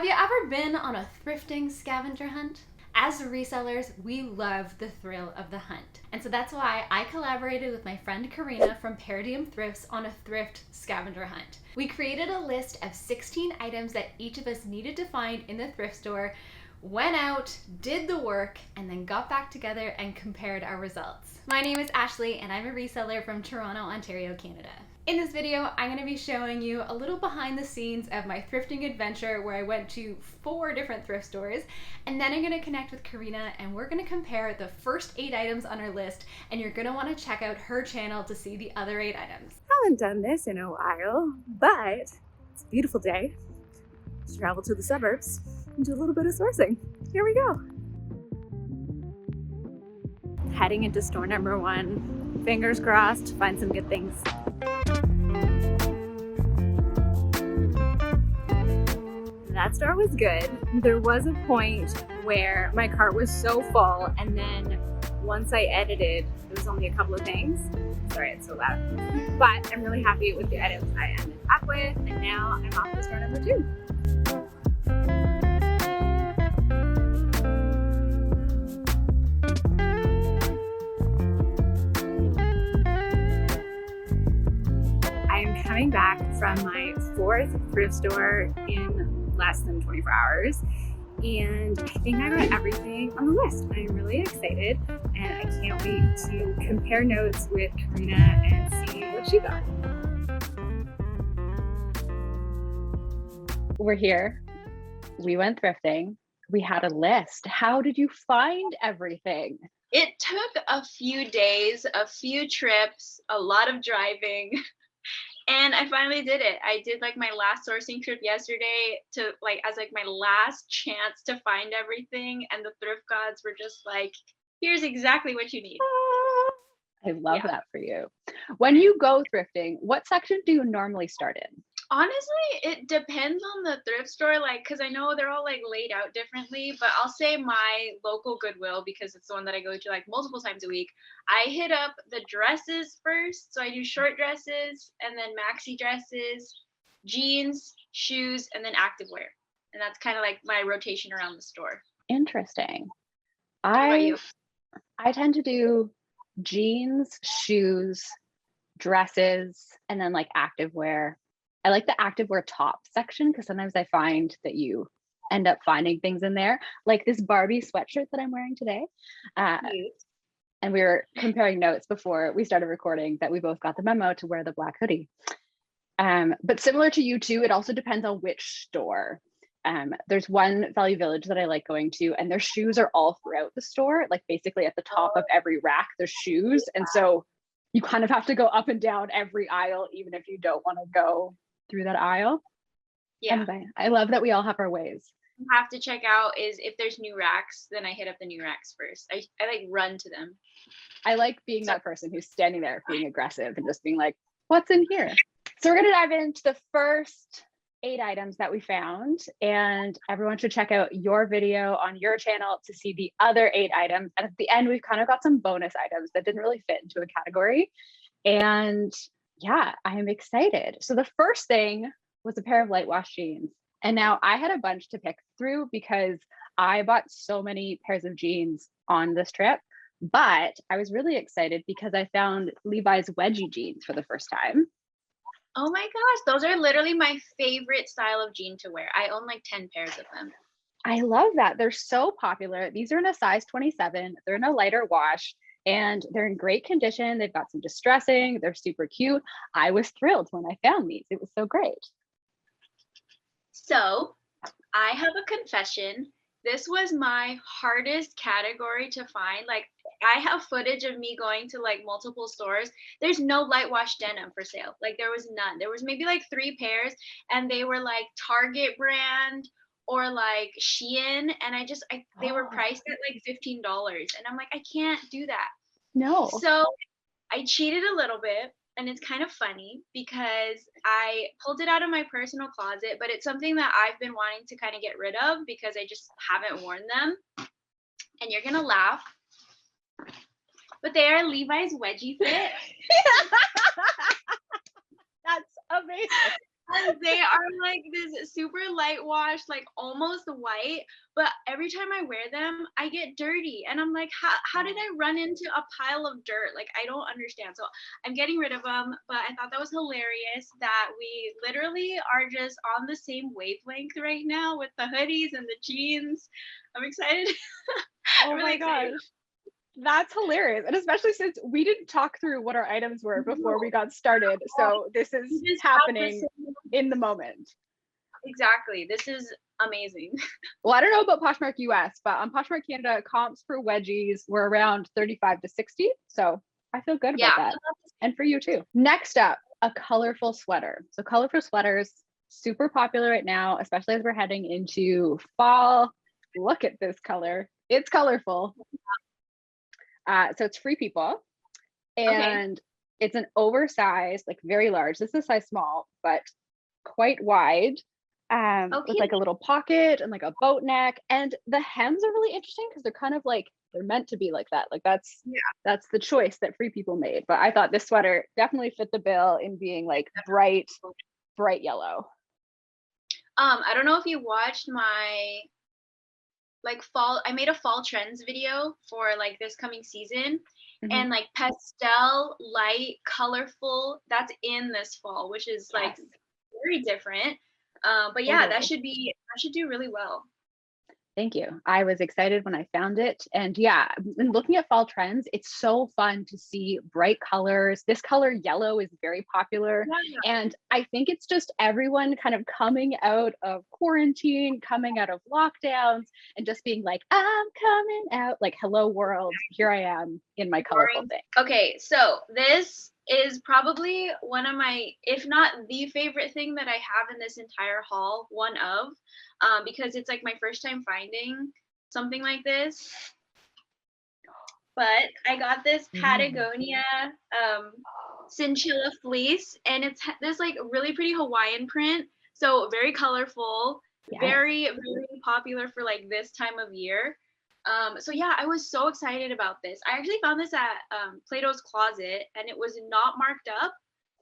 you ever been on a thrifting scavenger hunt? As resellers, we love the thrill of the hunt. And so that's why I collaborated with my friend Kaahreena from Diem Thrifts on a thrift scavenger hunt. We created a list of 16 items that each of us needed to find in the thrift store, went out, did the work, and then got back together and compared our results. My name is Ashley and I'm a reseller from Toronto, Ontario, Canada. In this video, I'm going to be showing you a little behind the scenes of my thrifting adventure where I went to 4 different thrift stores, and then I'm going to connect with Kaahreena and we're going to compare the first 8 items on our list, and you're going to want to check out her channel to see the other 8 items. I haven't done this in a while, but it's a beautiful day to travel to the suburbs and do a little bit of sourcing. Here we go. Heading into store number 1. Fingers crossed, find some good things. That store was good. There was a point where my cart was so full, and then once I edited, there was only a couple of things. Sorry, it's so loud. But I'm really happy with the items I ended up with, and now I'm off to store number 2. I am coming back from my 4th thrift store in less than 24 hours, and I think I got everything on the list. I'm really excited, and I can't wait to compare notes with Kaahreena and see what she got. We're here. We went thrifting. We had a list. How did you find everything? It took a few days, a few trips, a lot of driving. And I finally did it. I did like my last sourcing trip yesterday to as my last chance to find everything. And the thrift gods were just like, here's exactly what you need. I love that for you. When you go thrifting, what section do you normally start in? Honestly, it depends on the thrift store, because I know they're all laid out differently, but I'll say my local Goodwill, because it's the one that I go to multiple times a week. I hit up the dresses first. So I do short dresses and then maxi dresses, jeans, shoes, and then activewear. And that's kind of my rotation around the store. Interesting. What about you? I tend to do jeans, shoes, dresses, and then activewear. I like the activewear top section because sometimes I find that you end up finding things in there, like this Barbie sweatshirt that I'm wearing today. And we were comparing notes before we started recording that we both got the memo to wear the black hoodie. But similar to you too, it also depends on which store. There's one Value Village that I like going to, and their shoes are all throughout the store. Basically at the top of every rack, there's shoes. And so you kind of have to go up and down every aisle, even if you don't want to go through that aisle. Yeah. Anyway, I love that we all have our ways. Have to check out is if there's new racks, then I hit up the new racks first. I run to them. I like being that person who's standing there being aggressive and just being like, what's in here? So we're going to dive into the first 8 items that we found, and everyone should check out your video on your channel to see the other 8 items. And at the end, we've kind of got some bonus items that didn't really fit into a category. And yeah, I am excited. So the first thing was a pair of light wash jeans. And now I had a bunch to pick through because I bought so many pairs of jeans on this trip, but I was really excited because I found Levi's wedgie jeans for the first time. Oh my gosh, those are literally my favorite style of jean to wear. I own 10 pairs of them. I love that. They're so popular. These are in a size 27. They're in a lighter wash and they're in great condition. They've got some distressing. They're super cute. I was thrilled when I found these. It was so great. So I have a confession. This was my hardest category to find. I have footage of me going to multiple stores. There's no light wash denim for sale. There was none. There was maybe 3 pairs, and they were Target brand or Shein, and they were priced at $15, and I'm I can't do that. No. So I cheated a little bit, and it's kind of funny because I pulled it out of my personal closet, but it's something that I've been wanting to kind of get rid of because I just haven't worn them. And you're gonna laugh, but they are Levi's wedgie fit. That's amazing. And they are like this super light wash, like almost white. But every time I wear them, I get dirty. And I'm like, how did I run into a pile of dirt? Like, I don't understand. So I'm getting rid of them. But I thought that was hilarious that we literally are just on the same wavelength right now with the hoodies and the jeans. I'm excited. I'm Oh really my excited. gosh. That's hilarious. And especially since we didn't talk through what our items were before we got started. So this We is just have the happening same. in the moment. Exactly. This is amazing. Well, I don't know about Poshmark US, but on Poshmark Canada, comps for wedgies were around 35 to 60. So I feel good Yeah. about that. And for you too. Next up, a colorful sweater. So colorful sweaters, super popular right now, especially as we're heading into fall. Look at this color. It's colorful. So it's Free People. Okay. And it's an oversized, like very large. This is a size small, but quite wide. With Okay. like a little pocket and like a boat neck. And the hems are really interesting because they're kind of like they're meant to be like that. Like that's the choice that Free People made. But I thought this sweater definitely fit the bill in being like bright yellow. I don't know if you watched my like fall. I made a fall trends video for like this coming season, Mhm. and like pastel, light, colorful. That's in this fall, which is like Yes, very different. But yeah, that totally. should do really well. Thank you. I was excited when I found it. And yeah, in looking at fall trends, it's so fun to see bright colors. This color yellow is very popular. Yeah. And I think it's just everyone kind of coming out of quarantine, coming out of lockdowns, and just being like, I'm coming out, like, hello world. Here I am in my colorful Boring. thing. Okay, so this is probably one of my, if not the favorite thing that I have in this entire haul, one of, because it's like my first time finding something like this. But I got this Patagonia chinchilla fleece, and it's this like really pretty Hawaiian print, so very colorful, Yes. very very popular for like this time of year. So yeah, I was so excited about this. I actually found this at Plato's Closet, and it was not marked up,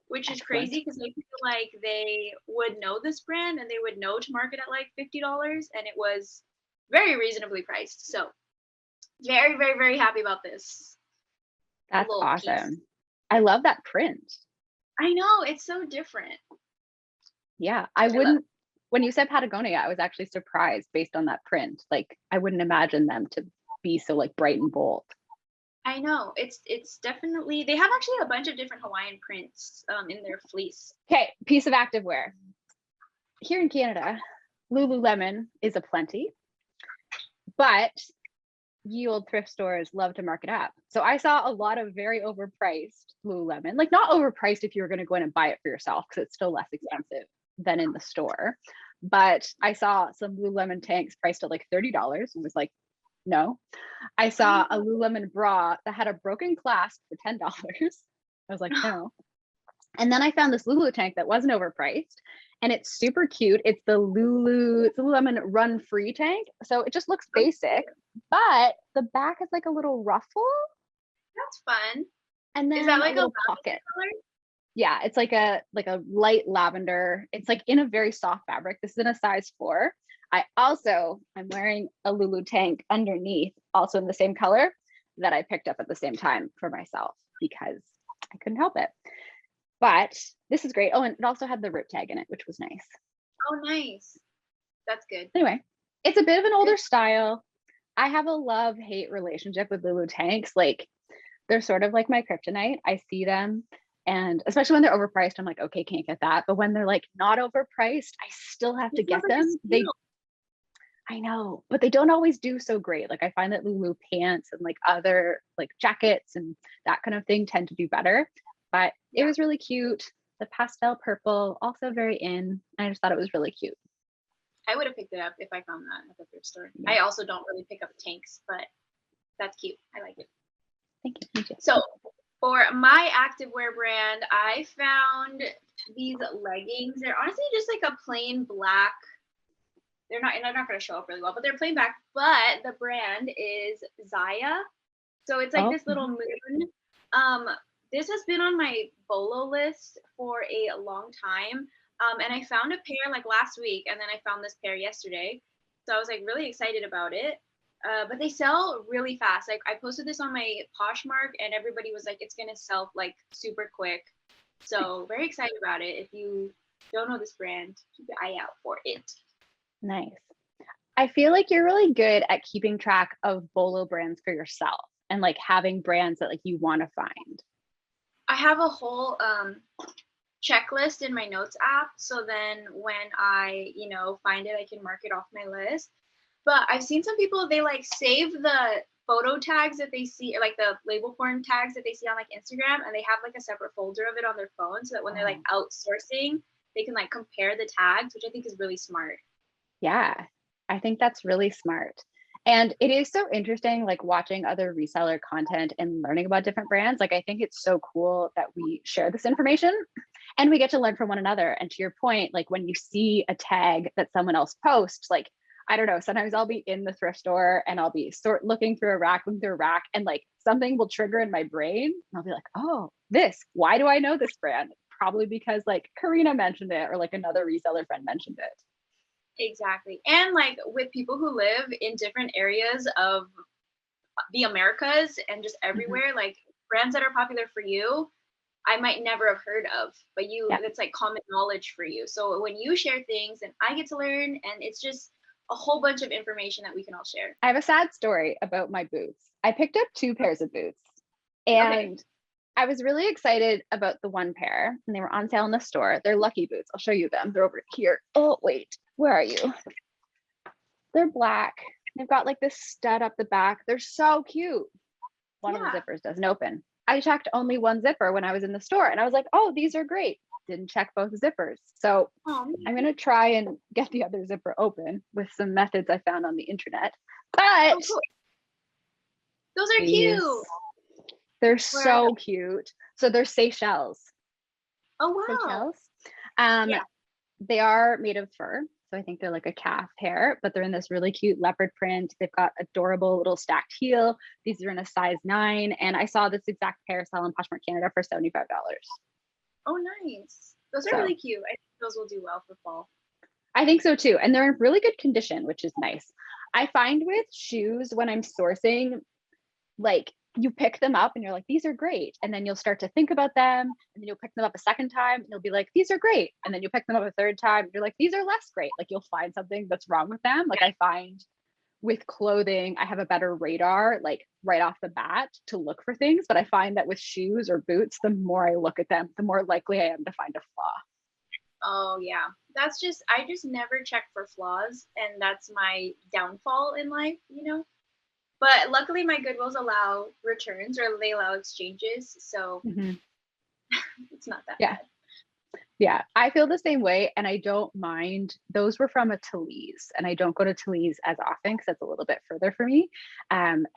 which is Excellent. crazy because I feel like they would know this brand and they would know to market at like $50, and it was very reasonably priced. So very, very, very happy about this That's little piece. awesome. I love that print. I know, it's so different. Yeah, I love wouldn't, when you said Patagonia, I was actually surprised based on that print. Like, I wouldn't imagine them to be so like bright and bold. I know. It's definitely, they have actually a bunch of different Hawaiian prints in their fleece. Okay, piece of activewear. Here in Canada, Lululemon is aplenty, but ye old thrift stores love to mark it up. So I saw a lot of very overpriced Lululemon, like not overpriced if you were going to go in and buy it for yourself because it's still less expensive than in the store. But I saw some Lululemon tanks priced at like $30 and was like, no. I saw a Lululemon bra that had a broken clasp for $10. I was like, no. And then I found this Lulu tank that wasn't overpriced and it's super cute. It's the Lululemon Run Free tank. So it just looks basic, but the back is like a little ruffle. That's fun. And then Is that like a little a pocket. color? Yeah, it's like a light lavender. It's like in a very soft fabric. This is in a size 4. I'm wearing a Lulu tank underneath, also in the same color that I picked up at the same time for myself because I couldn't help it. But this is great. Oh, and it also had the rip tag in it, which was nice. Oh, nice. That's good. Anyway, it's a bit of an older style. I have a love-hate relationship with Lulu tanks. Like, they're sort of like my kryptonite. I see them, and especially when they're overpriced, I'm like, okay, can't get that. But when they're like not overpriced, I still have to It feels get like a them. steal. I know, but they don't always do so great. Like, I find that Lulu pants and like other like jackets and that kind of thing tend to do better. But it was really cute. The pastel purple, also very in. I just thought it was really cute. I would have picked it up if I found that at the thrift store. Yeah. I also don't really pick up tanks, but that's cute. I like it. Thank you. Thank you. So for my activewear brand, I found these leggings. They're honestly just like a plain black. They're not going to show up really well, but they're plain black. But the brand is Zaya. So it's like this little moon. This has been on my BOLO list for a long time, And I found a pair like last week, and then I found this pair yesterday. So I was like really excited about it. But they sell really fast. Like I posted this on my Poshmark, and everybody was like, it's gonna sell like super quick. So very excited about it. If you don't know this brand, keep an eye out for it. Nice. I feel like you're really good at keeping track of bolo brands for yourself and like having brands that like you want to find. I have a whole checklist in my notes app. So then when I, find it, I can mark it off my list. But I've seen some people, they like save the photo tags that they see, or like the label porn tags that they see on like Instagram, and they have like a separate folder of it on their phone so that when they're like outsourcing, they can like compare the tags, which I think is really smart. Yeah, I think that's really smart. And it is so interesting, like watching other reseller content and learning about different brands. Like, I think it's so cool that we share this information and we get to learn from one another. And to your point, like when you see a tag that someone else posts, like, I don't know, sometimes I'll be in the thrift store and I'll be looking through a rack, and like something will trigger in my brain. And I'll be like, oh, why do I know this brand? Probably because like Kaahreena mentioned it or like another reseller friend mentioned it. Exactly. And like with people who live in different areas of the Americas and just everywhere, like brands that are popular for you, I might never have heard of, but it's like common knowledge for you. So when you share things and I get to learn, and it's just a whole bunch of information that we can all share. I have a sad story about my boots. I picked up 2 pairs of boots and I was really excited about the one pair, and they were on sale in the store. They're Lucky boots. I'll show you them. They're over here. Oh, wait, where are you? They're black. They've got like this stud up the back. They're so cute. One of the zippers doesn't open. I checked only one zipper when I was in the store, and I was like, oh, these are great. Didn't check both zippers. So I'm going to try and get the other zipper open with some methods I found on the internet. But cool. Those are cute. They're so cute. So they're Seychelles. Oh, wow. Seychelles. They are made of fur. So I think they're like a calf hair, but they're in this really cute leopard print. They've got adorable little stacked heel. These are in a size 9. And I saw this exact pair sell in Poshmark Canada for $75. Oh, nice. Those are really cute. I think those will do well for fall. I think so too. And they're in really good condition, which is nice. I find with shoes when I'm sourcing, like you pick them up and you're like, these are great. And then you'll start to think about them, and then you'll pick them up a second time and you'll be like, these are great. And then you pick them up a third time and you're like, these are less great. Like you'll find something that's wrong with them. Like I find with clothing, I have a better radar, like right off the bat to look for things. But I find that with shoes or boots, the more I look at them, the more likely I am to find a flaw. Oh yeah. I just never check for flaws, and that's my downfall in life, But luckily my Goodwills allow returns, or they allow exchanges. So it's not that bad. Yeah, I feel the same way, and I don't mind. Those were from a Talese, and I don't go to Talese as often because it's a little bit further for me. And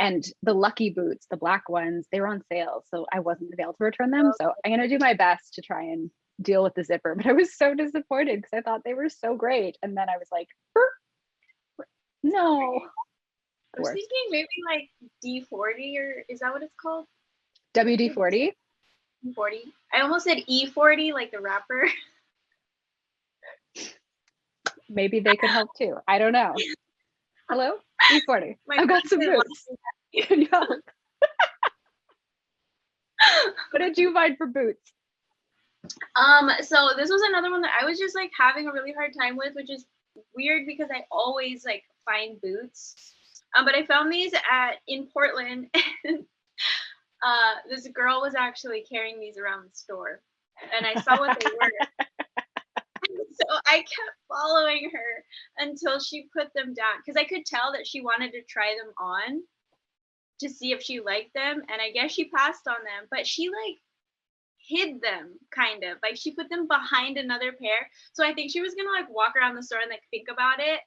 the Lucky boots, the black ones, they were on sale, so I wasn't able to return them. So I'm going to do my best to try and deal with the zipper, but I was so disappointed because I thought they were so great. And then I was like, no. I was thinking maybe like D40, or is that what it's called? WD-40? 40. I almost said E40, like the rapper. Maybe they could help too. I don't know. Hello? E40. I've got some boots. Can you help? What did you find for boots? So this was another one that I was just like having a really hard time with, which is weird because I always like find boots. But I found these in Portland. This girl was actually carrying these around the store, and I saw what they were. So I kept following her until she put them down, because I could tell that she wanted to try them on to see if she liked them, and I guess she passed on them, but she like hid them, kind of like she put them behind another pair. So I think she was gonna like walk around the store and like think about it,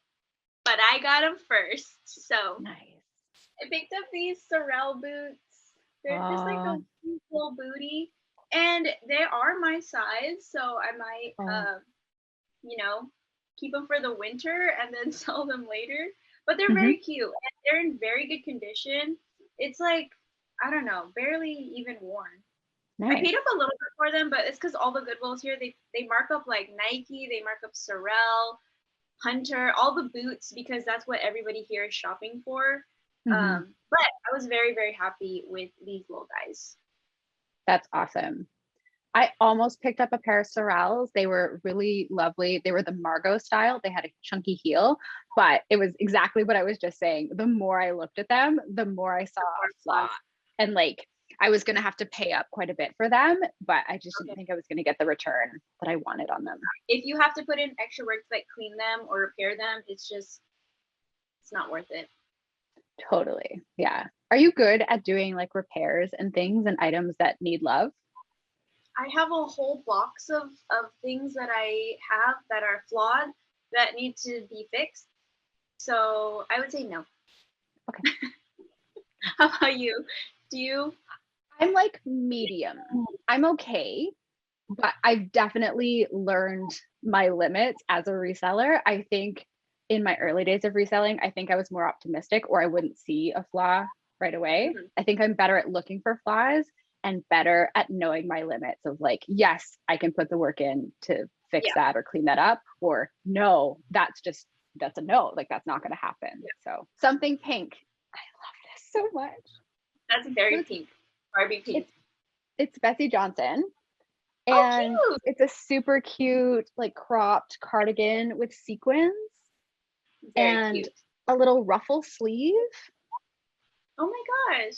but I got them first. So nice. I picked up these Sorel boots. They're just like a little booty, and they are my size, so I might keep them for the winter and then sell them later. But they're very cute, and they're in very good condition. It's like, I don't know, barely even worn. I Nice. paid up a little bit for them, but it's because all the Goodwills here, they mark up like Nike, they mark up Sorel, Hunter, all the boots, because that's what everybody here is shopping for. Mhm. But I was very, very happy with these little guys. That's awesome. I almost picked up a pair of Sorels. They were really lovely. They were the Margot style. They had a chunky heel, but it was exactly what I was just saying. The more I looked at them, the more I saw a flaw. And like, I was going to have to pay up quite a bit for them, but I just didn't think I was going to get the return that I wanted on them. If you have to put in extra work to like clean them or repair them, it's not worth it. Totally. Yeah. Are you good at doing like repairs and things and items that need love? I have a whole box of things that I have that are flawed that need to be fixed. So I would say no. Okay. How about you? Do you? I'm like medium. I'm okay, but I've definitely learned my limits as a reseller. I think in my early days of reselling, I think I was more optimistic or I wouldn't see a flaw right away. Mhm. I think I'm better at looking for flaws and better at knowing my limits of like, yes, I can put the work in to fix that or clean that up, or no, that's a no, like that's not going to happen. So something pink. I love this so much. That's very pink. Barbie pink. It's Betsy Johnson. Oh, And cute. it's a super cute, like cropped cardigan with sequins Very and cute. a little ruffle sleeve. Oh my gosh.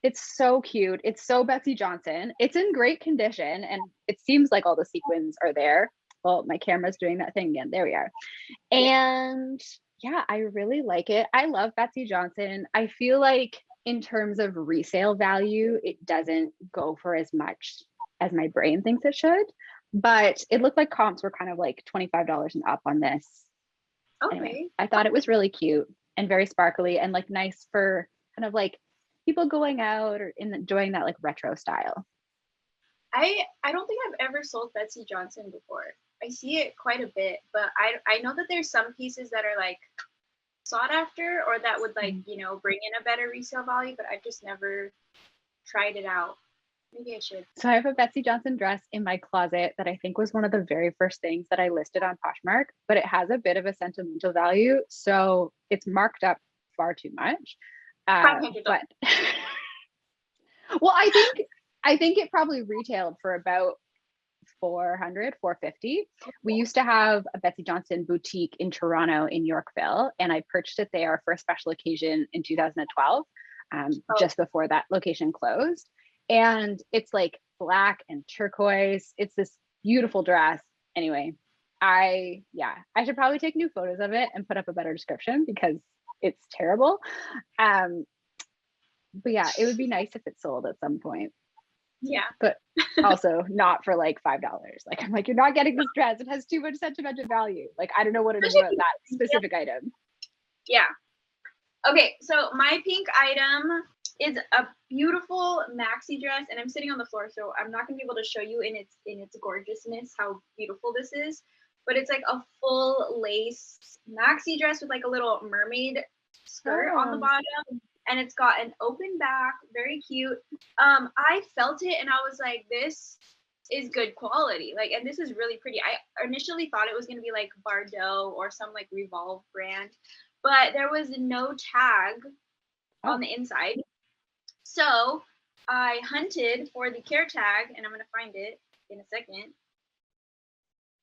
It's so cute. It's so Betsy Johnson. It's in great condition and it seems like all the sequins are there. Well, my camera's doing that thing again. There we are. And yeah, I really like it. I love Betsy Johnson. I feel like in terms of resale value, it doesn't go for as much as my brain thinks it should, but it looked like comps were kind of like $25 and up on this. Okay. Anyway, I thought it was really cute and very sparkly and like nice for kind of like people going out or enjoying that like retro style. I don't think I've ever sold Betsy Johnson before. I see it quite a bit, but I know that there's some pieces that are like sought after or that would like, bring in a better resale value, but I've just never tried it out. Maybe I should. So I have a Betsy Johnson dress in my closet that I think was one of the very first things that I listed on Poshmark, but it has a bit of a sentimental value. So it's marked up far too much. But well, I think it probably retailed for about 450. We used to have a Betsy Johnson boutique in Toronto in Yorkville, and I purchased it there for a special occasion in 2012, just before that location closed. And it's like black and turquoise. It's this beautiful dress. Anyway, I should probably take new photos of it and put up a better description because it's terrible. But yeah, it would be nice if it sold at some point. Yeah. But also not for like $5. Like I'm like, you're not getting this dress. It has too much sentimental value. Like I don't know what it is about that specific item. Yeah. Okay, so my pink item is a beautiful maxi dress, and I'm sitting on the floor, so I'm not gonna be able to show you in its gorgeousness how beautiful this is. But it's like a full lace maxi dress with like a little mermaid skirt on the bottom, and it's got an open back, very cute. I felt it, and I was like, this is good quality, like, and this is really pretty. I initially thought it was gonna be like Bardot or some like Revolve brand, but there was no tag on the inside. So I hunted for the care tag, and I'm going to find it in a second.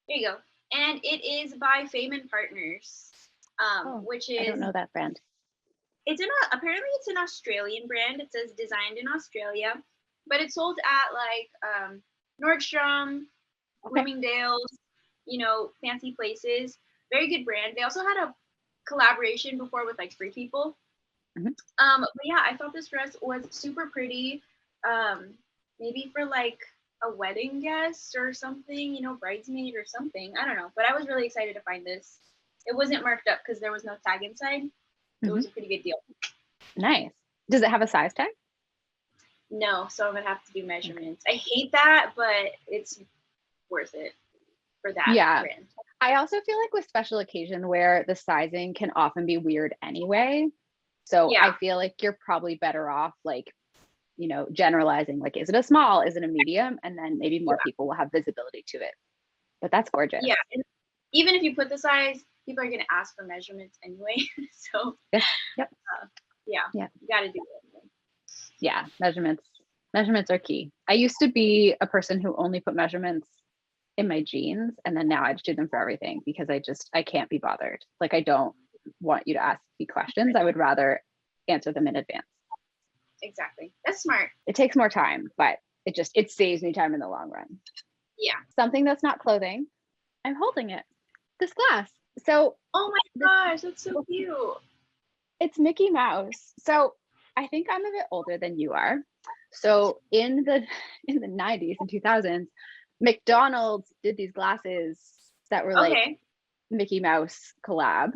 Here you go. And it is by Fame and Partners, which is... I don't know that brand. Apparently it's an Australian brand. It says designed in Australia, but it's sold at like Nordstrom, Bloomingdale's, fancy places. Very good brand. They also had a collaboration before with like Free People. But yeah, I thought this dress was super pretty. Maybe for like a wedding guest or something, bridesmaid or something. I don't know, but I was really excited to find this. It wasn't marked up because there was no tag inside. It was a pretty good deal. Nice. Does it have a size tag? No, so I'm gonna have to do measurements. I hate that, but it's worth it for that brand. I also feel like with special occasion wear, the sizing can often be weird anyway. So I feel like you're probably better off like you know, generalizing, like, is it a small, is it a medium? And then maybe more people will have visibility to it. But that's gorgeous. Yeah. And even if you put the size, people are going to ask for measurements anyway. So Yes. Yep. Yeah, you got to do it anyway. Yeah, measurements are key. I used to be a person who only put measurements in my jeans, and then now I just do them for everything because I can't be bothered. Like, I don't want you to ask me questions. I would rather answer them in advance. Exactly. That's smart. It takes more time, but it saves me time in the long run. Yeah. Something that's not clothing, I'm holding it. This glass. So, oh my gosh, that's so cute. It's Mickey Mouse. So I think I'm a bit older than you are. So in the 90s and 2000s, McDonald's did these glasses that were like Mickey Mouse collab.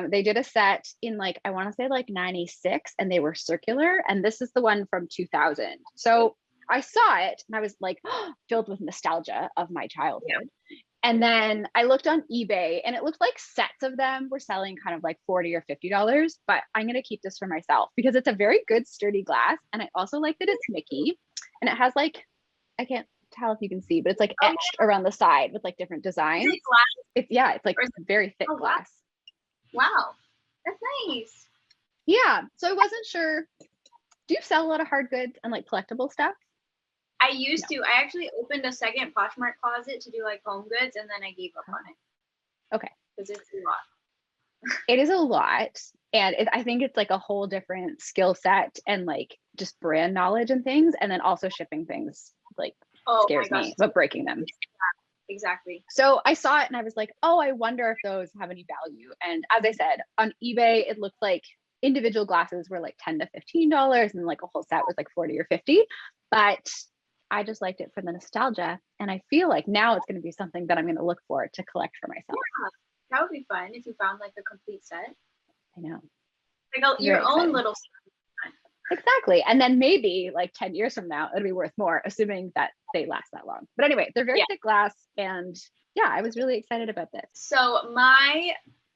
They did a set in like, I want to say like 96, and they were circular. And this is the one from 2000. So I saw it and I was like filled with nostalgia of my childhood. Yeah. And then I looked on eBay and it looked like sets of them were selling kind of like $40 or $50, but I'm going to keep this for myself because it's a very good sturdy glass. And I also like that it's Mickey, and it has like, I can't tell if you can see, but it's like etched around the side with like different designs. Is it glass? It's like very thick glass. Wow. That's nice. Yeah. So I wasn't sure. Do you sell a lot of hard goods and like collectible stuff? I used to. I actually opened a second Poshmark closet to do like home goods, and then I gave up on it. Okay. Because it's a lot. It is a lot. And I think it's like a whole different skill set and like just brand knowledge and things. And then also shipping things like scares me, but breaking them. Yeah, exactly. So I saw it and I was like, oh, I wonder if those have any value. And as I said, on eBay, it looked like individual glasses were like $10 to $15, and like a whole set was like 40 or 50. But I just liked it for the nostalgia. And I feel like now it's going to be something that I'm going to look for to collect for myself. Yeah, that would be fun if you found like the complete set. I know. Like your own little set. Exactly. And then maybe like 10 years from now, it'll be worth more, assuming that they last that long. But anyway, they're very thick glass. And yeah, I was really excited about this. So my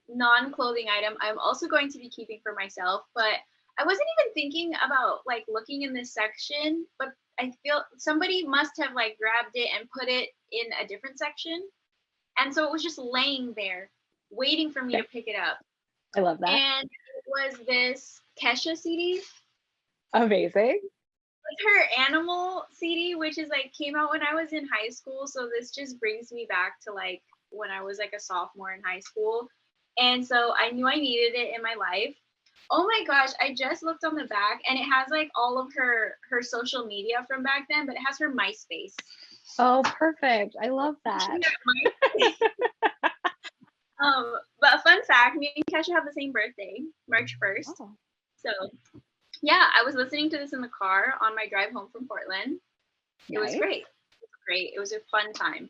non-clothing item, I'm also going to be keeping for myself, but I wasn't even thinking about like looking in this section, but I feel somebody must have like grabbed it and put it in a different section. And so it was just laying there waiting for me to pick it up. I love that. And it was this Kesha CD. Amazing. It's her animal CD, which is like came out when I was in high school. So this just brings me back to like when I was like a sophomore in high school. And so I knew I needed it in my life. Oh my gosh, I just looked on the back and it has like all of her social media from back then, but it has her MySpace. Oh, perfect. I love that. But a fun fact, me and Kesha have the same birthday, March 1st. Oh. So yeah, I was listening to this in the car on my drive home from Portland. It was great. It was a fun time.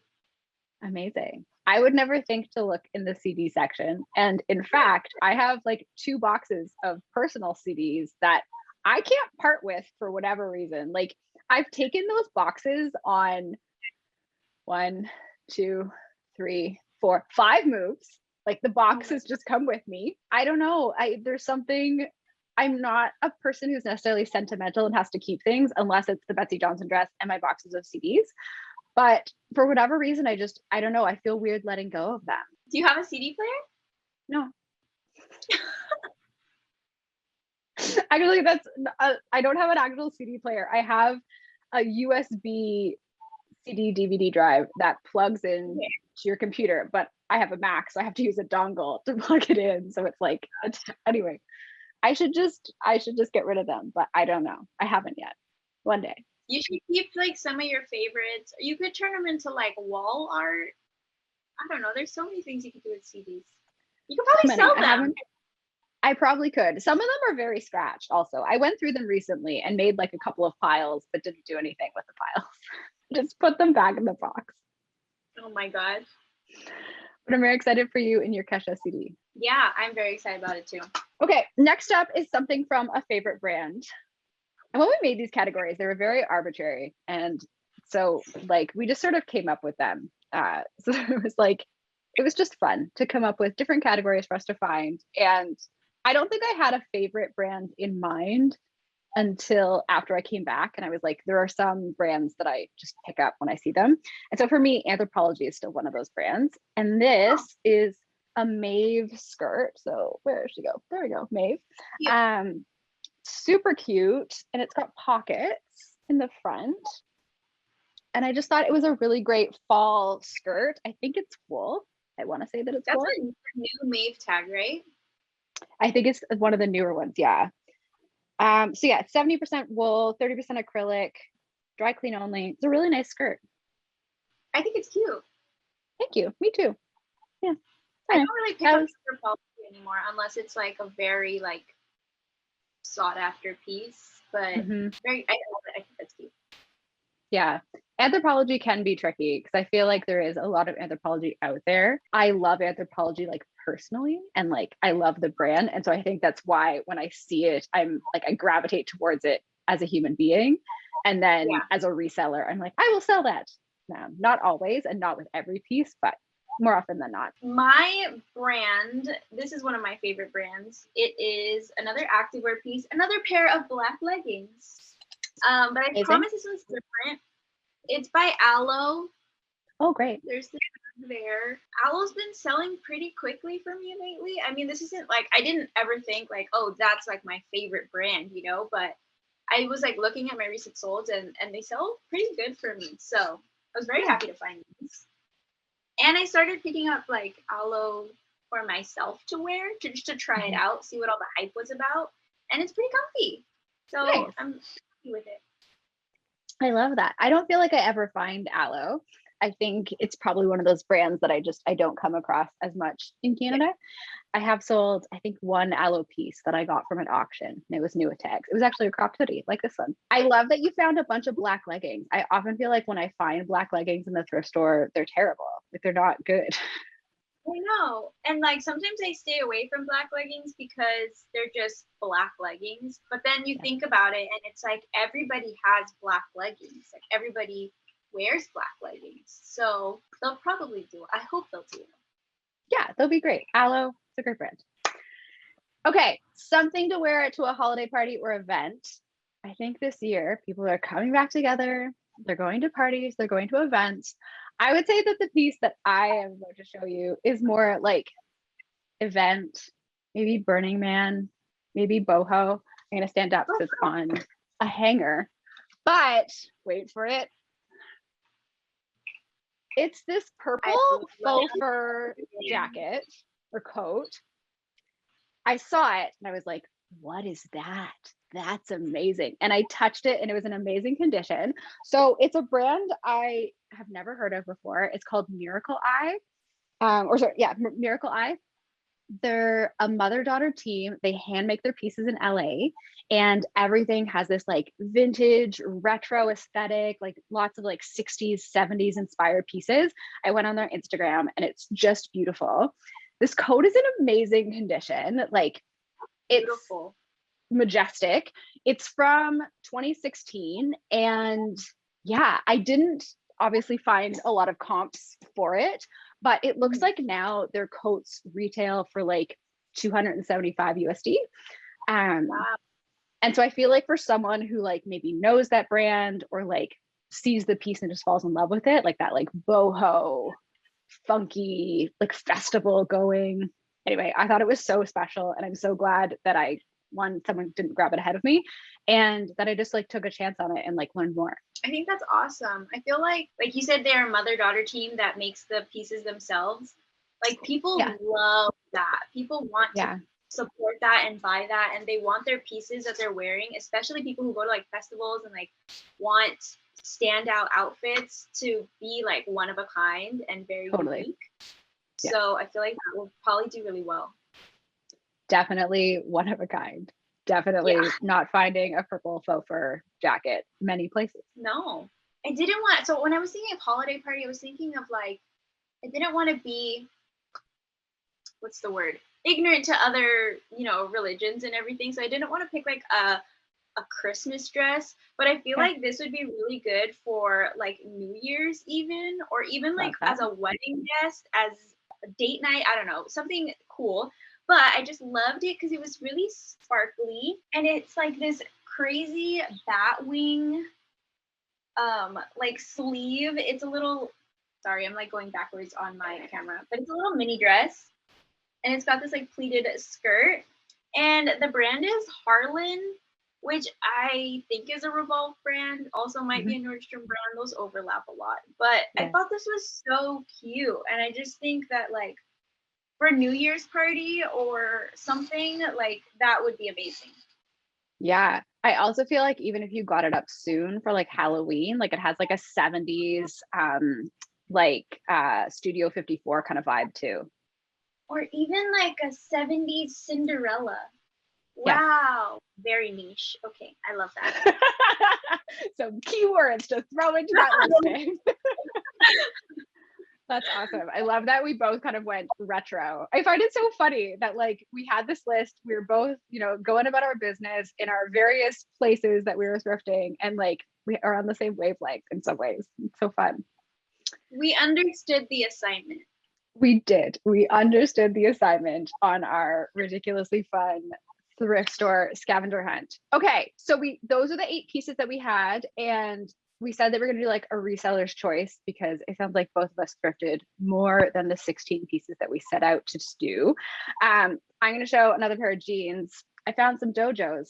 Amazing. I would never think to look in the CD section. And in fact, I have like 2 boxes of personal CDs that I can't part with for whatever reason. Like I've taken those boxes on 1, 2, 3, 4, 5 moves. Like the boxes just come with me. I don't know. There's something, I'm not a person who's necessarily sentimental and has to keep things unless it's the Betsy Johnson dress and my boxes of CDs. But for whatever reason, I don't know. I feel weird letting go of them. Do you have a CD player? No. Actually, I don't have an actual CD player. I have a USB CD DVD drive that plugs in to your computer, but I have a Mac, so I have to use a dongle to plug it in. So it's like, anyway, I should just get rid of them, but I don't know. I haven't yet. One day. You should keep like some of your favorites. You could turn them into like wall art. I don't know. There's so many things you could do with CDs. You could probably sell them. I probably could. Some of them are very scratched also. I went through them recently and made like a couple of piles, but didn't do anything with the piles. Just put them back in the box. Oh my God. But I'm very excited for you and your Kesha CD. Yeah, I'm very excited about it too. Okay, next up is something from a favorite brand. And when we made these categories, they were very arbitrary. And so like, we just sort of came up with them. So it was just fun to come up with different categories for us to find. And I don't think I had a favorite brand in mind until after I came back, and I was like, there are some brands that I just pick up when I see them. And so for me, Anthropologie is still one of those brands. And this is a Maeve skirt. So where did she go? There we go, Maeve. Super cute, and it's got pockets in the front. And I just thought it was a really great fall skirt. I think it's wool. I want to say that it's wool. That's a new Maeve tag, right? I think it's one of the newer ones. Yeah. So yeah, 70% wool, 30% acrylic, dry clean only. It's a really nice skirt. I think it's cute. Thank you. Me too. Yeah. I don't really pick up Anthropologie anymore unless it's like a very like sought after piece. But I think that's cute. Yeah. Anthropologie can be tricky because I feel like there is a lot of Anthropologie out there. I love Anthropologie like personally, and like I love the brand. And so I think that's why when I see it, I'm like, I gravitate towards it as a human being. And then as a reseller, I'm like, I will sell that. Not always and not with every piece, but more often than not. My brand, this is one of my favorite brands. It is another activewear piece, another pair of black leggings. But I promise this one's different. It's by Aloe. Oh, great. There's the there. Aloe's been selling pretty quickly for me lately. I mean, this isn't like, I didn't ever think like, oh, that's like my favorite brand, you know, but I was like looking at my recent solds and they sell pretty good for me. So I was very happy to find these. And I started picking up like Aloe for myself to wear, just to try it out, see what all the hype was about. And it's pretty comfy. So I'm happy with it. I love that. I don't feel like I ever find Aloe. I think it's probably one of those brands that I don't come across as much in Canada. I have sold, I think, one Aloe piece that I got from an auction, and it was new with tags. It was actually a cropped hoodie like this one. I love that you found a bunch of black leggings. I often feel like when I find black leggings in the thrift store, they're terrible. Like they're not good. I know. And like sometimes I stay away from black leggings because they're just black leggings. But then you think about it and it's like everybody has black leggings. Like everybody wears black leggings. So they'll probably do it. I hope they'll do it. Yeah, they'll be great. Aloe, it's a great brand. Okay, something to wear to a holiday party or event. I think this year people are coming back together. They're going to parties, they're going to events. I would say that the piece that I am going to show you is more like event, maybe Burning Man, maybe boho. I'm going to stand up because it's on a hanger, but wait for it. It's this purple faux fur jacket or coat. I saw it and I was like, what is that? That's amazing. And I touched it and it was in amazing condition. So it's a brand I have never heard of before. It's called Miracle Eye. Miracle Eye. They're a mother-daughter team. They hand make their pieces in LA, and everything has this like vintage retro aesthetic, like lots of like 60s, 70s inspired pieces. I went on their Instagram and it's just beautiful. This coat is in amazing condition. Like it's beautiful. Majestic. It's from 2016, and yeah, I didn't obviously find a lot of comps for it, but it looks like now their coats retail for like 275 USD. Wow. And so I feel like for someone who like maybe knows that brand or like sees the piece and just falls in love with it, like that like boho, funky, like festival going. Anyway, I thought it was so special, and I'm so glad that someone didn't grab it ahead of me, and that I just like took a chance on it and like learned more. I think that's awesome. I feel like you said, they're a mother-daughter team that makes the pieces themselves. Like people love that. People want to support that and buy that, and they want their pieces that they're wearing, especially people who go to like festivals and like want standout outfits to be like one of a kind and very unique. Yeah. So I feel like that will probably do really well. Definitely one of a kind. Definitely not finding a purple faux fur jacket many places. No, I didn't want, so when I was thinking of holiday party, I was thinking of like, I didn't want to be, what's the word? Ignorant to other, religions and everything. So I didn't want to pick like a Christmas dress, but I feel like this would be really good for like New Year's even, or even like as a wedding guest, as a date night. I don't know, something cool. But I just loved it because it was really sparkly, and it's like this crazy bat wing like sleeve. It's a little, sorry, I'm like going backwards on my camera, but it's a little mini dress, and it's got this like pleated skirt, and the brand is Harlan, which I think is a Revolve brand, also might be a Nordstrom brand. Those overlap a lot, but I thought this was so cute, and I just think that like for a New Year's party or something, like that would be amazing. Yeah. I also feel like even if you got it up soon for like Halloween, like it has like a 70s Studio 54 kind of vibe too. Or even like a 70s Cinderella. Yeah. Wow. Very niche. Okay. I love that. Some keywords to throw into that listing. That's awesome. I love that we both kind of went retro. I find it so funny that like we had this list, we were both, you know, going about our business in our various places that we were thrifting, and like we are on the same wavelength in some ways. It's so fun. We understood the assignment. We did. We understood the assignment on our ridiculously fun thrift store scavenger hunt. Okay, so those are the 8 pieces that we had, and we said that we're going to do like a reseller's choice because it sounds like both of us thrifted more than the 16 pieces that we set out to do. I'm going to show another pair of jeans. I found some dojos,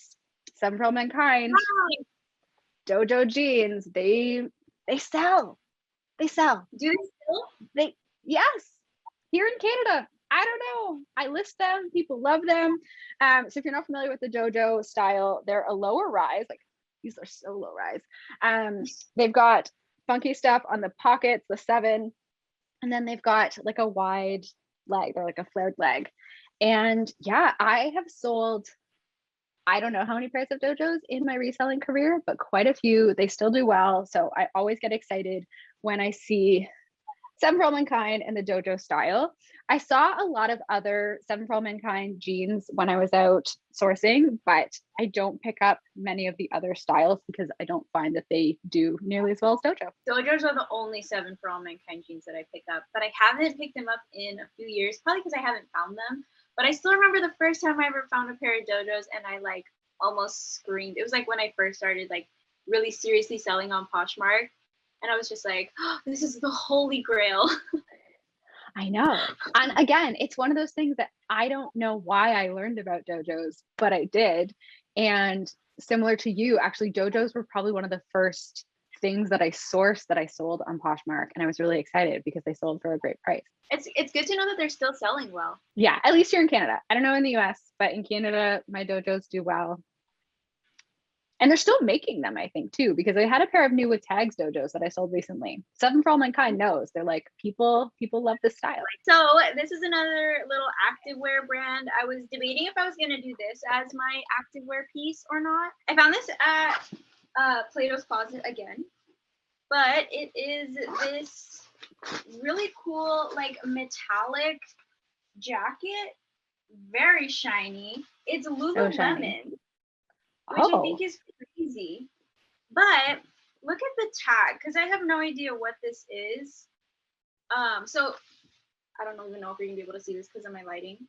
some from Mankind. Hi. Dojo jeans. They sell. They sell. Do they still? Yes. Here in Canada. I don't know. I list them. People love them. So if you're not familiar with the dojo style, they're a lower rise. Like these are so low rise. They've got funky stuff on the pockets, the 7, and then they've got like a wide leg. They're like a flared leg. And yeah, I have sold, I don't know how many pairs of dojos in my reselling career, but quite a few. They still do well. So I always get excited when I see 7 for All Mankind and the dojo style. I saw a lot of other 7 for All Mankind jeans when I was out sourcing, but I don't pick up many of the other styles because I don't find that they do nearly as well as dojo. Dojos are the only 7 for All Mankind jeans that I pick up, but I haven't picked them up in a few years, probably because I haven't found them. But I still remember the first time I ever found a pair of dojos, and I like almost screamed. It was like when I first started like really seriously selling on Poshmark. And I was just like, oh, this is the holy grail. I know. And again, it's one of those things that I don't know why I learned about dojos, but I did. And similar to you, actually, dojos were probably one of the first things that I sourced that I sold on Poshmark. And I was really excited because they sold for a great price. It's good to know that they're still selling well. Yeah, at least here in Canada. I don't know in the US, but in Canada, my dojos do well. And they're still making them, I think, too, because I had a pair of new with tags dojos that I sold recently. 7 for All Mankind knows. They're like, people love this style. So this is another little activewear brand. I was debating if I was going to do this as my activewear piece or not. I found this at Plato's Closet again, but it is this really cool, like, metallic jacket, very shiny. It's Lululemon. Which I think is crazy. But look at the tag, because I have no idea what this is. So I don't even know if you're gonna be able to see this because of my lighting.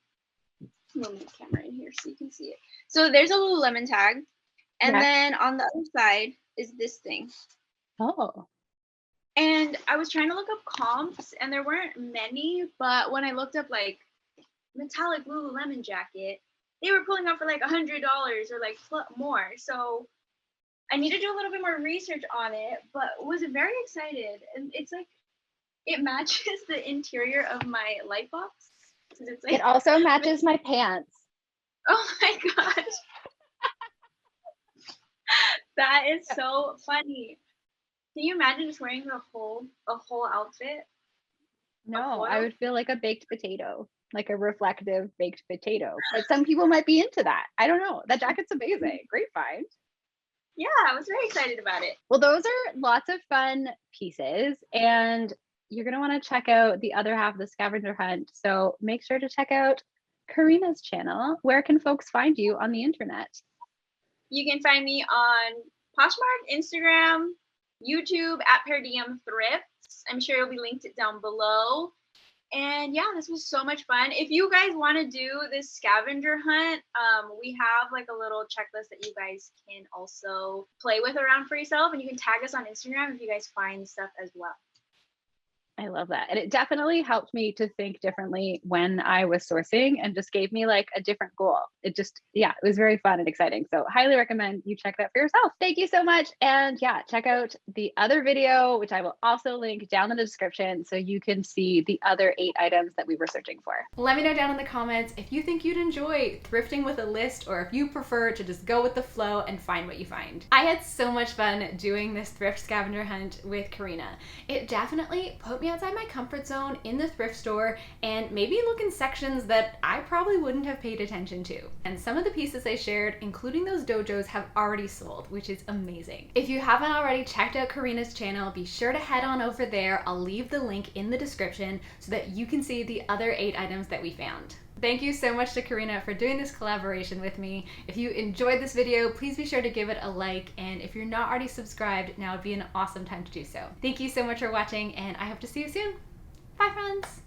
I'm gonna move the camera in here so you can see it. So there's a Lululemon tag, and then on the other side is this thing. Oh. And I was trying to look up comps, and there weren't many, but when I looked up like metallic Lululemon jacket, they were pulling up for like $100 or like more. So I need to do a little bit more research on it, but was very excited. And it's like, it matches the interior of my light box. It's like, it also matches my pants. Oh my gosh. That is so funny. Can you imagine just wearing a whole outfit? No, I would feel like a baked potato. Like a reflective baked potato. But some people might be into that. I don't know. That jacket's amazing. Great find. Yeah, I was very excited about it. Well, those are lots of fun pieces. And you're going to want to check out the other half of the scavenger hunt. So make sure to check out Kaahrena's channel. Where can folks find you on the internet? You can find me on Poshmark, Instagram, YouTube at Diem Thrifts. I'm sure it'll be linked down below. And yeah, this was so much fun. If you guys want to do this scavenger hunt, we have like a little checklist that you guys can also play with around for yourself, and you can tag us on Instagram if you guys find stuff as well. I love that. And it definitely helped me to think differently when I was sourcing and just gave me like a different goal. It just, yeah, it was very fun and exciting. So highly recommend you check that for yourself. Thank you so much. And yeah, check out the other video, which I will also link down in the description so you can see the other 8 items that we were searching for. Let me know down in the comments if you think you'd enjoy thrifting with a list or if you prefer to just go with the flow and find what you find. I had so much fun doing this thrift scavenger hunt with Kaahreena. It definitely put me outside my comfort zone in the thrift store and maybe look in sections that I probably wouldn't have paid attention to. And some of the pieces I shared, including those dojos, have already sold, which is amazing. If you haven't already checked out Kaahrena's channel, be sure to head on over there. I'll leave the link in the description so that you can see the other 8 items that we found. Thank you so much to Kaahreena for doing this collaboration with me. If you enjoyed this video, please be sure to give it a like, and if you're not already subscribed, now would be an awesome time to do so. Thank you so much for watching, and I hope to see you soon. Bye, friends!